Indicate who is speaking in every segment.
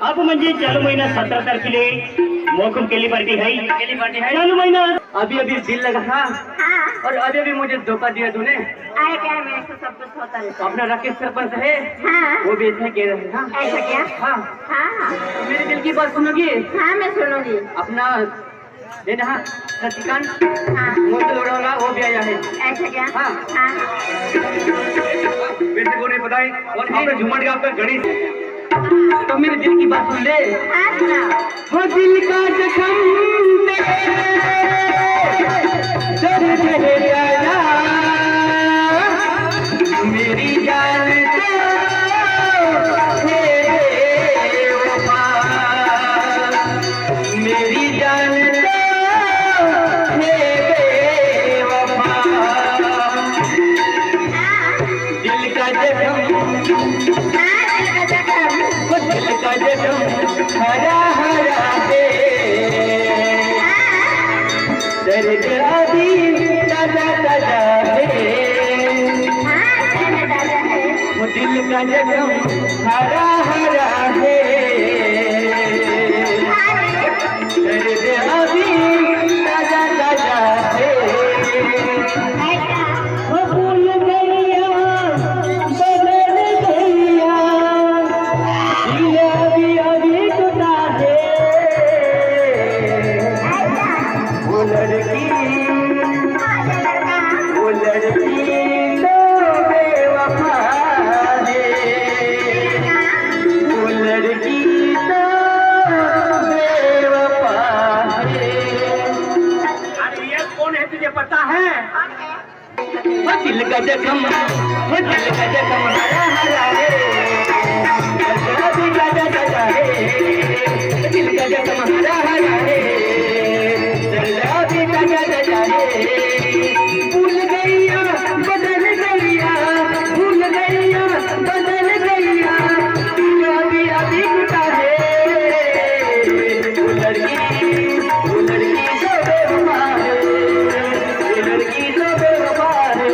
Speaker 1: अब म्हणजे चालू महीना 17 तारखेले मौकम केली पार्टी है चालू महीना।
Speaker 2: अभी अभी दिल लगा था और अभी अभी मुझे धोखा दिया तूने।
Speaker 3: आए क्या मेरे से सब कुछ होता रहता
Speaker 2: अपना राकेश सरपंच है
Speaker 3: हाँ।
Speaker 2: वो भी ऐसा कह रहे हैं। हाँ
Speaker 3: ऐसा क्या?
Speaker 2: हाँ
Speaker 3: हाँ
Speaker 2: मेरे दिल की बात सुनोगी?
Speaker 3: हाँ मैं सुनूंगी।
Speaker 2: अपना ये ना शशिकांत
Speaker 3: हाँ
Speaker 2: मोती लोड़ा वो भी आया है।
Speaker 3: ऐसा क्या?
Speaker 2: हाँ
Speaker 3: हाँ
Speaker 2: वैसे को नहीं पता है और आपका झुमर का आपका गणेश तो मेरे दिल की बात सुन ले।
Speaker 3: हाँ सुना।
Speaker 2: वो दिल का जख्म दर्द है आया मेरी जान तो है वफा मेरी जान तो है बेवफा दिल का जख्म दिल का जख्म हरा हरा है दर्द अभी ताजा ताजा है वो दिल का जख्म हरा हरा है दर्द अभी ताजा ताजा है। वो भूल गया बदल गया दिल अभी अभी टूटा है वो लड़की तो बेवफा है वो लड़की तो बेवफा है। अरे ये कौन है तुझे पता है? वो दिल का जख्म वो दिल का जख्म हरा हरा है दिल का जख्म है दिल का जख्म हरा हरा है दिल का जख्म है भूल गया बदल गया भूल गया बदल गया अभी अभी टूटा है वो लड़की तो बेवफा है वो लड़की तो बेवफा है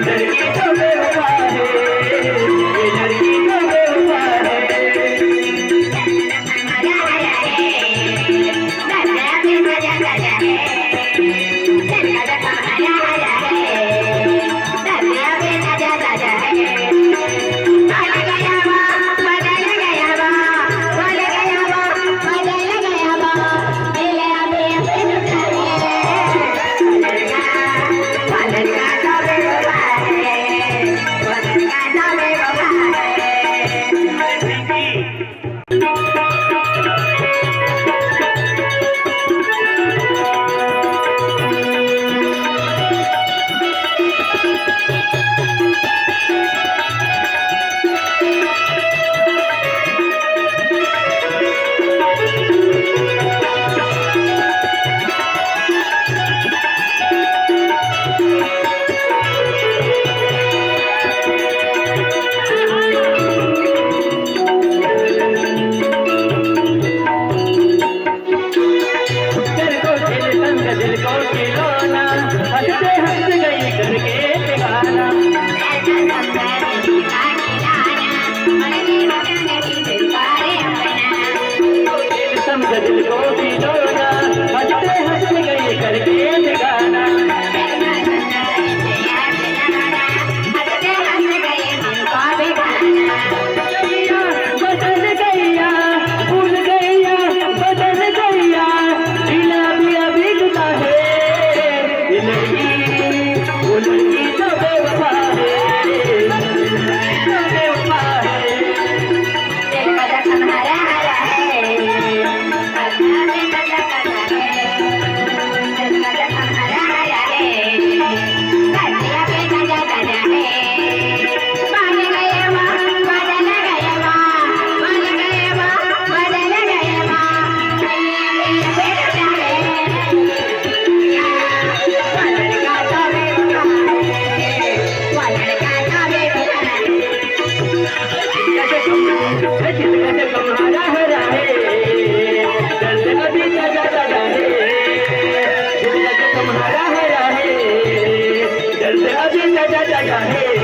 Speaker 2: लड़की तो बेवफा है, ये लड़की तो बेवफा है। दिल को खिलौना हंसते हंस गई करके दीवाना। समझ दिल को खिलौना हंसते हंस गई करके दीवाना। बदल गैया भूल गैया बदल गैया दिला भी अभी गुता है। ये लड़की वो लड़की तो बेवफा है, तो बेवफा है। तुम्हारा है, दर्द अभी न जाता है।